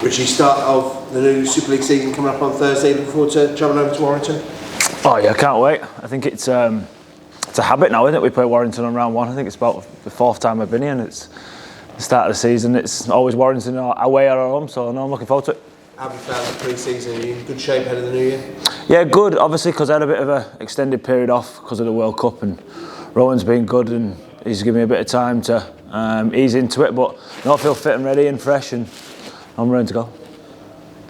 Richie, start of the new Super League season coming up on Thursday. Looking forward to travelling over to Warrington. Oh yeah, I can't wait. I think it's a habit now, isn't it? We play Warrington on round one. I think it's about the fourth time I've been here, and it's the start of the season. It's always Warrington away or at home, so no, I'm looking forward to it. How have you found the pre-season? Are you in good shape ahead of the new year? Yeah, good. Obviously, because I had a bit of an extended period off because of the World Cup, and Rowan's been good, and he's given me a bit of time to ease into it. But no, I feel fit and ready and fresh, and I'm ready to go.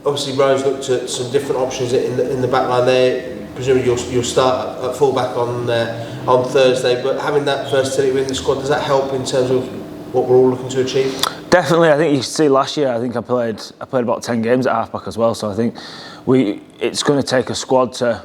Obviously, Rowan's looked at some different options in the back line there. Presumably you'll start at full-back on Thursday, but having that versatility within the squad, does that help in terms of what we're all looking to achieve? Definitely. I think you see last year, I think I played about 10 games at half-back as well, so I think it's going to take a squad to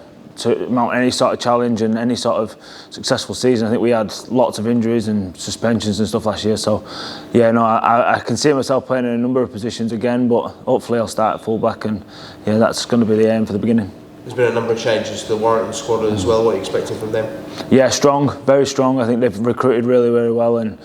mount any sort of challenge and any sort of successful season. I think we had lots of injuries and suspensions and stuff last year, so yeah, no, I can see myself playing in a number of positions again, but hopefully I'll start at full-back, and yeah, that's going to be the aim for the beginning. There's been a number of changes to the Warrington squad as well. What are you expecting from them? Yeah, strong, very strong. I think they've recruited really, really well, and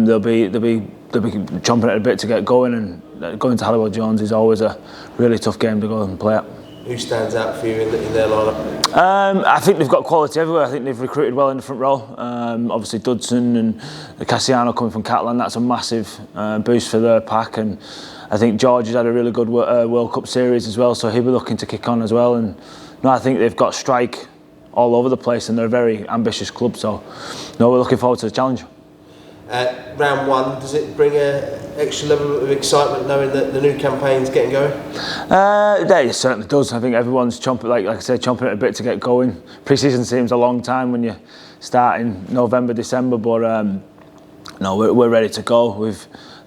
they'll be chomping at a bit to get going. And going to Halliwell Jones is always a really tough game to go and play at. Who stands out for you in their lineup? I think they've got quality everywhere. I think they've recruited well in the front row. Obviously Dudson and Cassiano coming from Catalan, that's a massive boost for their pack. And I think George has had a really good World Cup series as well, so he'll be looking to kick on as well. And no, I think they've got strike all over the place, and they're a very ambitious club. So no, we're looking forward to the challenge. Round one, does it bring an extra level of excitement knowing that the new campaign's getting going? Yeah, it certainly does. I think everyone's chomping, like I said, chomping at a bit to get going. Pre-season seems a long time when you start in November, December, but no, we're ready to go. Like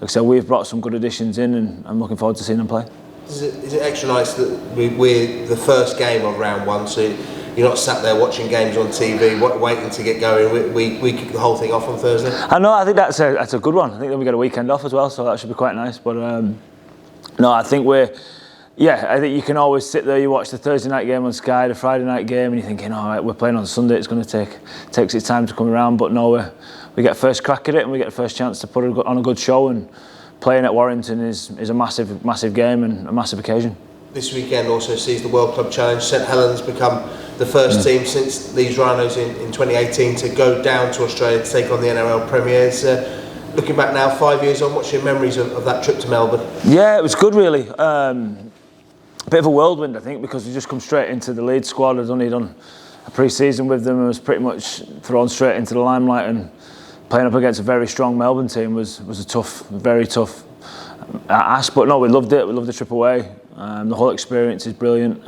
I said, we've brought some good additions in, and I'm looking forward to seeing them play. Is it extra nice that we're the first game of round one, so you're not sat there watching games on TV waiting to get going? We kick the whole thing off on Thursday. I know. I think that's a good one. I think then we get a weekend off as well, so that should be quite nice. But no, I think I think you can always sit there. You watch the Thursday night game on Sky, the Friday night game, and you're thinking, all right, we're playing on Sunday. It's going to takes its time to come around. But no, we get first crack at it, and we get the first chance to put on a good show. And playing at Warrington is a massive game and a massive occasion. This weekend also sees the World Club Challenge. St Helens become the first team since Leeds Rhinos in 2018 to go down to Australia to take on the NRL Premiers. Looking back now, 5 years on, what's your memories of that trip to Melbourne? Yeah, it was good really. A bit of a whirlwind, I think, because we just come straight into the Leeds squad. I'd only done a pre-season with them and was pretty much thrown straight into the limelight, and playing up against a very strong Melbourne team was a very tough ask. But no, we loved it. We loved the trip away. The whole experience is brilliant.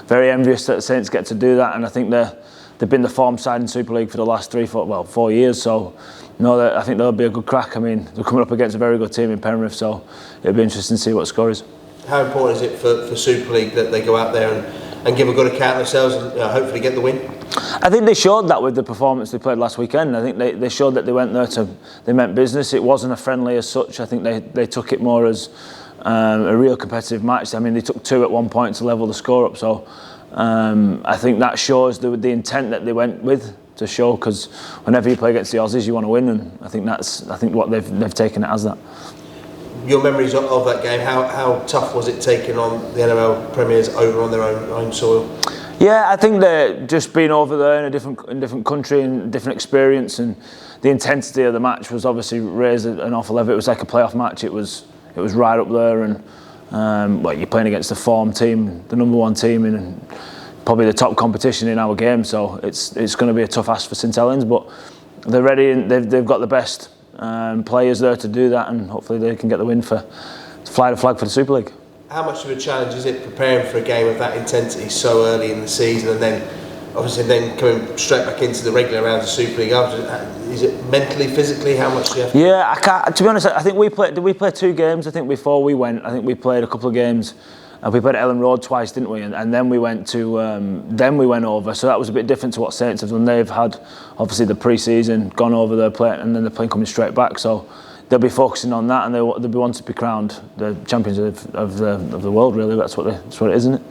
Very envious that the Saints get to do that, and I think they've been the form side in Super League for the last 4 years. So no, I think there'll be a good crack. I mean, they're coming up against a very good team in Penrith, so it'll be interesting to see what the score is. How important is it for Super League that they go out there and give a good account of themselves and hopefully get the win? I think they showed that with the performance they played last weekend. I think they showed that they went there they meant business. It wasn't a friendly as such. I think they took it more as a real competitive match. I mean, they took 2 at one point to level the score up. So I think that shows the intent that they went with to show, because whenever you play against the Aussies, you want to win, and I think what they've taken it as that. Your memories of that game, how tough was it taking on the NRL Premiers over on their own soil? Yeah, I think that just being over there in a different country and different experience, and the intensity of the match was obviously raised an awful level. It was like a playoff match. It was right up there, and you're playing against the form team, the number one team in probably the top competition in our game. So it's going to be a tough ask for St Helens, but they're ready, and they've got the best players there to do that, and hopefully they can get the win to fly the flag for the Super League. How much of a challenge is it preparing for a game of that intensity so early in the season, and then obviously coming straight back into the regular rounds of Super League after? Is it mentally, physically, how much do you have to... Yeah, I can't, to be honest, I think did we play 2 games, I think, before we went? I think we played a couple of games. We played at Ellen Road twice, didn't we? And then we went over. So that was a bit different to what Saints have done. They've had, obviously, the pre-season, gone over there, playing, and then they're playing coming straight back. So they'll be focusing on that, and they'll be wanting to be crowned the champions of the world. Really, that's what it is, isn't it?